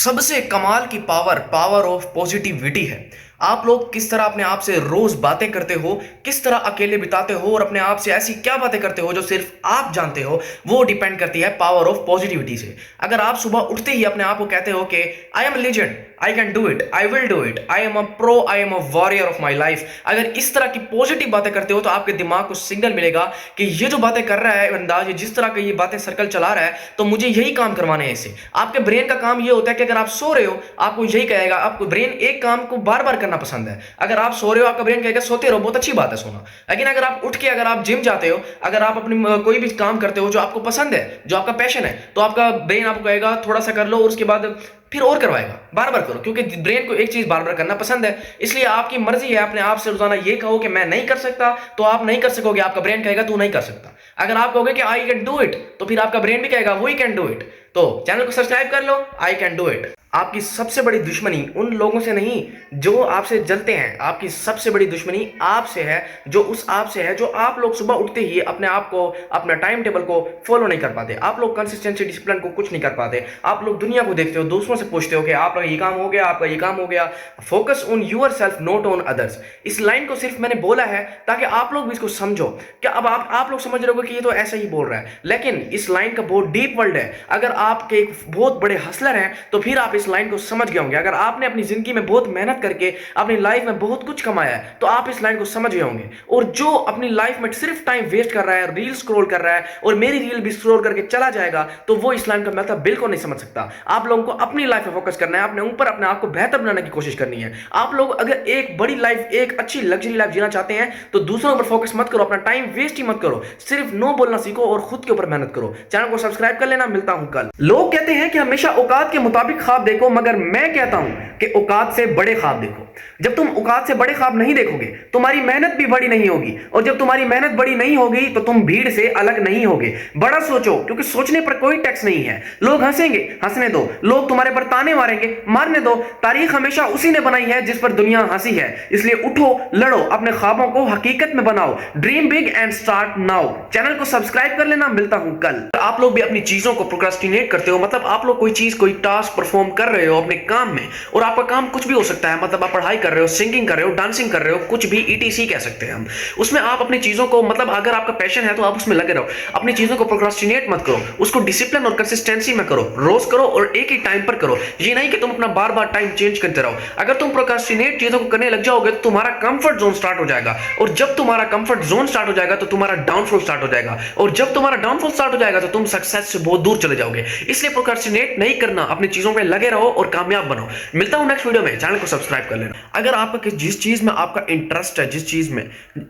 सबसे कमाल की पावर पावर ऑफ पॉजिटिविटी है। आप लोग किस तरह अपने आप से रोज बातें करते हो, किस तरह अकेले बिताते हो और अपने आप से ऐसी क्या बातें करते हो जो सिर्फ आप जानते हो, वो डिपेंड करती है पावर ऑफ पॉजिटिविटी से। अगर आप सुबह उठते ही अपने आप को कहते हो कि I am legend, I can do it, I will do it, I am a pro, I am a warrior of my life, अगर इस तरह की पॉजिटिव बातें करते हो तो आपके दिमाग को सिग्नल मिलेगा कि ये जो बातें कर रहा है अंदाज, जिस तरह की ये बातें सर्कल चला रहा है, तो मुझे यही काम करवाने हैं इससे। आपके ब्रेन का काम ये होता है कि अगर आप सो रहे हो आपको यही कहेगा, आपको ब्रेन एक काम को बार बार करना पसंद है। अगर आप सो रहे हो आपका ब्रेन कहेगा सोते रहो, बहुत अच्छी बात है सोना। लेकिन अगर आप उठ के अगर आप जिम जाते हो, अगर आप अपनी कोई भी काम करते हो जो आपको पसंद है, जो आपका पैशन है, तो आपका ब्रेन आपको कहेगा थोड़ा सा कर लो और उसके बाद फिर और करवाएगा, बार बार करो, क्योंकि ब्रेन को एक चीज बार बार करना पसंद है। इसलिए आपकी मर्जी है अपने आप से रोजाना ये कहो कि मैं नहीं कर सकता, तो आप नहीं कर सकोगे, आपका ब्रेन कहेगा तू नहीं कर सकता। अगर आप कहोगे कि आई कैन डू इट, तो फिर आपका ब्रेन भी कहेगा वी कैन डू इट। तो चैनल को सब्सक्राइब कर लो, आई कैन डू इट। आपकी सबसे बड़ी दुश्मनी उन लोगों से नहीं जो आपसे जलते हैं, आपकी सबसे बड़ी दुश्मनी आपसे है, जो उस आपसे है जो आप लोग सुबह उठते ही अपने आप को, अपना टाइम टेबल को फॉलो नहीं कर पाते। आप लोग कंसिस्टेंसी डिसिप्लिन को कुछ नहीं कर पाते। आप लोग दुनिया को देखते हो, दूसरों से पूछते हो कि आपका ये काम हो गया, आपका ये काम हो गया। Focus on yourself not on others. इस लाइन को सिर्फ मैंने बोला है ताकि आप लोग भी इसको समझो। क्या अब आप लोग समझ रहे हो कि ये तो ऐसा ही बोल रहा है, लेकिन इस लाइन का बहुत डीप वर्ल्ड है। अगर आपके एक बहुत बड़े हसलर हैं तो फिर आप इस लाइन को समझ गए होंगे। अगर आपने अपनी जिंदगी में बहुत मेहनत करके अपनी लाइफ में बहुत कुछ कमाया है तो आप इस लाइन को समझ गए होंगे। और जो अपनी लाइफ में सिर्फ टाइम वेस्ट कर रहा है, रील स्क्रॉल कर रहा है और मेरी रील भी स्क्रॉल करके चला जाएगा, तो वो इस लाइन का मतलब बिल्कुल नहीं समझ सकता। आप लोगों को अपनी लाइफ में फोकस करना है, अपने ऊपर अपने आप को बेहतर बनाने की कोशिश करनी है। आप लोग अगर एक बड़ी लाइफ, एक अच्छी लग्जरी लाइफ जीना चाहते हैं तो दूसरों पर फोकस मत करो, अपना टाइम वेस्ट ही मत करो, सिर्फ नो बोलना सीखो और खुद के ऊपर मेहनत करो। चैनल को सब्सक्राइब कर लेना। मिलता हूं कल। लोग कहते हैं कि हमेशा औकात के मुताबिक ख्वाब देखो, मगर मैं कहता हूं कि औकात से बड़े ख्वाब देखो। जब तुम औकात से बड़े ख्वाब नहीं देखोगे तुम्हारी मेहनत भी बड़ी नहीं होगी, और जब तुम्हारी मेहनत बड़ी नहीं होगी तो तुम भीड़ से अलग नहीं होगे। बड़ा सोचो, क्योंकि सोचने पर कोई टैक्स नहीं है। लोग हंसेंगे, हंसने दो। लोग तुम्हारे पर ताने मारेंगे, मारने दो। तारीख हमेशा उसी ने बनाई है जिस पर दुनिया हंसी है। इसलिए उठो, लड़ो, अपने ख्वाबों को हकीकत में बनाओ। Dream big and start now. Channel को सब्सक्राइब कर लेना। मिलता हूं कल। आप लोग भी अपनी चीजों को प्रोक्रास्टिनेट करते हो, मतलब आप लोग कोई चीज, कोई टास्क परफॉर्म कर रहे हो अपने काम में, और आपका काम कुछ भी हो सकता है, मतलब आप पढ़ाई कर रहे हो, सिंगिंग कर रहे हो, डांसिंग कर रहे हो, कुछ भी ईटीसी कह सकते हैं हम। उसमें आप अपनी चीजों को, मतलब अगर आपका पैशन है तो आप उसमें लगे रहो। अपनी चीजों को प्रोक्रास्टिनेट मत करो, उसको डिसिप्लिन और कंसिस्टेंसी में करो, रोज करो और एक ही टाइम पर करो। ये नहीं कि तुम अपना बार बार टाइम चेंज करते रहो। अगर तुम प्रोक्रास्टिनेट चीजों को करने लग जाओगे तो तुम्हारा कंफर्ट जोन स्टार्ट हो जाएगा, और जब तुम्हारा कंफर्ट जोन स्टार्ट हो जाएगा तो तुम्हारा डाउनफॉल स्टार्ट हो जाएगा, और जब तुम्हारा डाउनफॉल स्टार्ट हो जाएगा तो तुम सक्सेस से बहुत दूर चले जाओगे। इसलिए प्रोक्रास्टिनेट नहीं करना, अपनी चीजों पे लगे रहो और कामयाब बनो। मिलता हूं नेक्स्ट वीडियो में। चैनल को सब्सक्राइब कर लेना। अगर आपका जिस चीज में आपका इंटरेस्ट है, जिस चीज में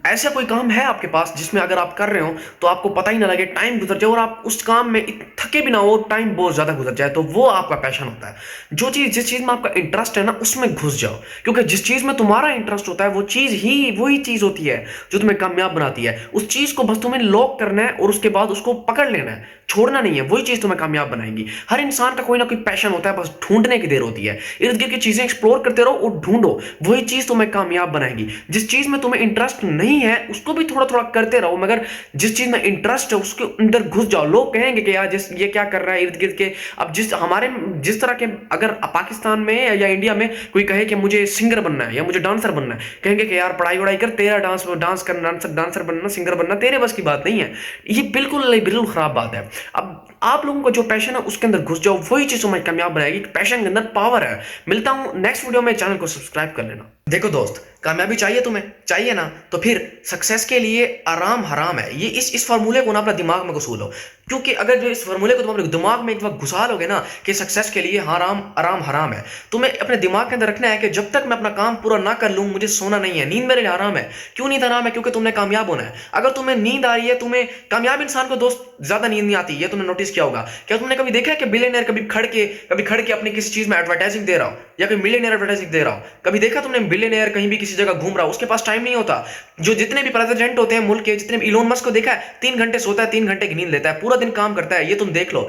ऐसा कोई काम है आपके पास जिसमें अगर आप कर रहे हो तो आपको पता ही ना लगे, टाइम गुजर जाए और आप उस काम में थके भी ना हो, टाइम बहुत ज्यादा गुजर जाए, तो वो आपका पैशन होता है। जो चीज, जिस चीज में आपका इंटरेस्ट है ना, उसमें घुस जाओ, क्योंकि जिस चीज में तुम्हारा इंटरेस्ट होता है वो चीज ही वही चीज होती है जो तुम्हें कामयाब बनाती है। उस चीज को बस तुम्हें लॉक करना है और उसके बाद उसको पकड़ लेना है, छोड़ना नहीं है। वही चीज तुम्हें कामयाब बनाएगी। हर इंसान का कोई ना कोई पैशन होता है, बस ढूंढने की देर होती है। इर्द गिर्द की चीजें एक्सप्लोर करते रहो और ढूंढो, वही चीज तुम्हें कामयाब बनाएगी। जिस चीज में तुम्हें इंटरेस्ट नहीं है उसको भी थोड़ा थोड़ा करते रहो, मगर जिस चीज में इंटरेस्ट है उसके अंदर घुस जाओ। लोग कहेंगे कि यार जिस ये क्या कर रहा है इर्द गिर्द के। अब जिस तरह के, अगर पाकिस्तान में या इंडिया में कोई कहे कि मुझे सिंगर बनना है या मुझे डांसर बनना है, कहेंगे कि यार पढ़ाई वढ़ाई कर, तेरा डांस करना, डांसर बनना, सिंगर बनना तेरे बस की बात नहीं है। ये बिल्कुल खराब बात है। अब आप लोगों को जो पैशन है उसके अंदर घुस जाओ, वही चीज तुम्हें कामयाब बनाएगी। पैशन के अंदर पावर है। मिलता हूं नेक्स्ट वीडियो में। चैनल को सब्सक्राइब कर लेना। देखो दोस्त, कामयाबी चाहिए तुम्हें, चाहिए ना, तो फिर सक्सेस के लिए आराम हराम है। ये इस फार्मूले को ना अपना दिमाग में घुसा लो, क्योंकि अगर जो इस फार्मूले को तुम अपने दिमाग में एक बार घुसा लोगे ना कि सक्सेस के लिए आराम हराम है, तुम्हें अपने दिमाग के अंदर रखना है कि जब तक मैं अपना काम पूरा ना कर लूं मुझे सोना नहीं है। नींद मेरे लिए आराम है। क्यों नींद आराम है? क्योंकि तुमने कामयाब होना है। अगर तुम्हें नींद आ रही है, तुम्हें, कामयाब इंसान को दोस्त ज्यादा नींद नहीं आती, ये तुमने नोटिस किया होगा। क्या तुमने कभी देखा है कि बिलियनियर कभी खड़ के अपनी किसी चीज में एडवर्टाइजिंग दे रहा हो, या कोई मिलियनियर एडवर्टाइजिंग दे रहा हो? कभी देखा तुमने बिलियनियर कहीं भी किसी जगह घूम रहा हो, उसके पास टाइम नहीं होता। जो जितने भी प्रेसिडेंट होते हैं मुल्क के, जितने भी, इलोन मस्क को देखा है 3 घंटे सोता है, 3 घंटे की नींद लेता है, पूरा दिन काम करता है। ये तुम देख लो।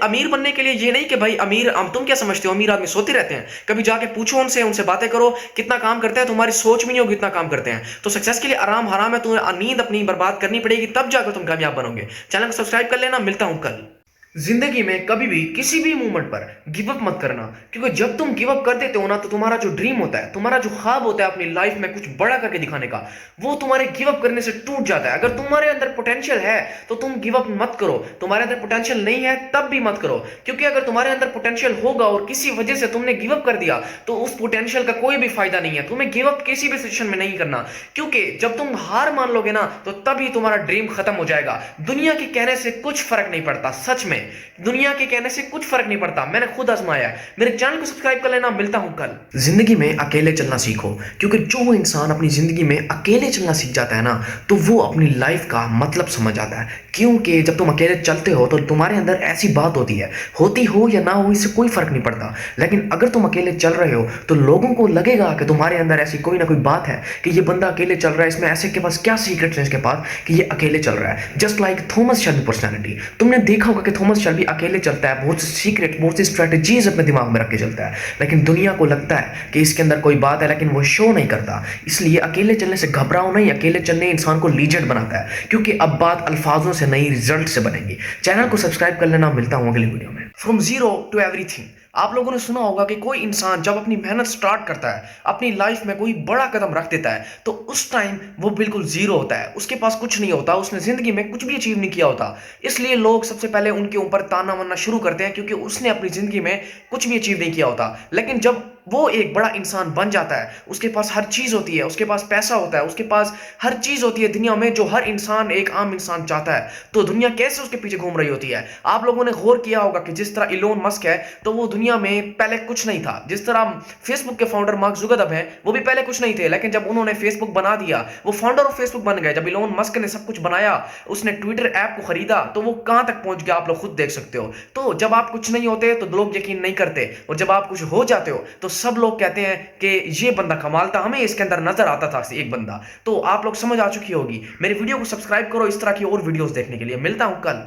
अमीर बनने के लिए ये नहीं कि भाई अमीर, तुम क्या समझते हो अमीर आदमी सोते रहते हैं? कभी जाके पूछो उनसे बातें करो, कितना काम करते हैं। तुम्हारी सोच भी नहीं होगी इतना काम करते हैं। तो सक्सेस के लिए आराम हराम है। तुम्हें नींद अपनी बर्बाद करनी पड़ेगी, तब जाकर तुम कामयाब बनोगे। चैनल को सब्सक्राइब कर लेना। मिलता हूं कल। जिंदगी में कभी भी किसी भी मोमेंट पर गिव अप मत करना, क्योंकि जब तुम गिव अप कर देते हो ना, तो तुम्हारा जो ड्रीम होता है, तुम्हारा जो ख्वाब होता है अपनी लाइफ में कुछ बड़ा करके दिखाने का, वो तुम्हारे गिव अप करने से टूट जाता है। अगर तुम्हारे अंदर पोटेंशियल है तो तुम गिव अप मत करो, तुम्हारे अंदर पोटेंशियल नहीं है तब भी मत करो, क्योंकि अगर तुम्हारे अंदर पोटेंशियल होगा और किसी वजह से तुमने गिव अप कर दिया तो उस पोटेंशियल का कोई भी फायदा नहीं है। तुम्हें गिव अप किसी भी सिचुएशन में नहीं करना, क्योंकि जब तुम हार मान लोगे ना, तो तभी तुम्हारा ड्रीम खत्म हो जाएगा। दुनिया के कहने से कुछ फर्क नहीं पड़ता, सच में दुनिया के कहने से कुछ फर्क नहीं पड़ता, मैंने खुद आजमाया है। मेरे चैनल को सब्सक्राइब कर लेना, मिलता हूं कल। जिंदगी में अकेले चलना सीखो, क्योंकि जो इंसान अपनी जिंदगी में अकेले चलना सीख जाता है ना, तो वो अपनी लाइफ का मतलब समझ आता है। क्योंकि जब तुम अकेले चलते हो तो तुम्हारे अंदर ऐसी बात होती है, होती हो या ना हो इससे कोई फर्क नहीं पड़ता, लेकिन अगर तुम अकेले चल रहे हो तो लोगों को लगेगा कि तुम्हारे अंदर ऐसी कोई ना कोई बात है कि ये बंदा अकेले चल रहा है, इसमें ऐसे के पास क्या सीक्रेट्स है इसके पास कि ये अकेले चल रहा है। Just like Thomas Shelby personality, तुमने देखा होगा कि थॉमस शेल्बी अकेले चलता है, बहुत सी सीक्रेट, बहुत सी स्ट्रेटेजीज अपने दिमाग में रख के चलता है, लेकिन दुनिया को लगता है कि इसके अंदर कोई बात है, लेकिन वो शो नहीं करता। इसलिए अकेले चलने से घबराओ नहीं, अकेले चलने इंसान को लीजेंड बनाता है, क्योंकि अब बात अल्फाजों से नहीं रिजल्ट से बनेगी। चैनल को सब्सक्राइब कर लेना, मिलता हूं अगली वीडियो में। फ्रॉम जीरो टू एवरीथिंग, आप लोगों ने सुना होगा कि कोई इंसान जब अपनी मेहनत स्टार्ट करता है, अपनी लाइफ में कोई बड़ा कदम रख देता है, तो उस टाइम वो बिल्कुल जीरो होता है, उसके पास कुछ नहीं होता, उसने जिंदगी में कुछ भी अचीव नहीं किया होता। इसलिए लोग सबसे पहले उनके ऊपर ताना मारना शुरू करते हैं, क्योंकि उसने अपनी जिंदगी में कुछ भी अचीव नहीं किया होता। लेकिन जब वो एक बड़ा इंसान बन जाता है, उसके पास हर चीज होती है, उसके पास पैसा होता है, उसके पास हर चीज होती है दुनिया में जो हर इंसान, एक आम इंसान चाहता है, तो दुनिया कैसे उसके पीछे घूम रही होती है। आप लोगों ने गौर किया होगा कि जिस तरह इलोन मस्क है, तो वो दुनिया में पहले कुछ नहीं था। जिस तरह फेसबुक के फाउंडर मार्क जुकरबर्ग हैं, वो भी पहले कुछ नहीं थे, लेकिन जब उन्होंने फेसबुक बना दिया, वो फाउंडर ऑफ फेसबुक बन गए। जब इलोन मस्क ने सब कुछ बनाया, उसने ट्विटर ऐप को खरीदा, तो वो कहां तक पहुंच गया आप लोग खुद देख सकते हो। तो जब आप कुछ नहीं होते तो लोग यकीन नहीं करते, और जब आप कुछ हो जाते हो तो सब लोग कहते हैं कि ये बंदा कमाल था, हमें इसके अंदर नजर आता था एक बंदा। तो आप लोग समझ आ चुकी होगी। मेरी वीडियो को सब्सक्राइब करो इस तरह की और वीडियोस देखने के लिए। मिलता हूं कल।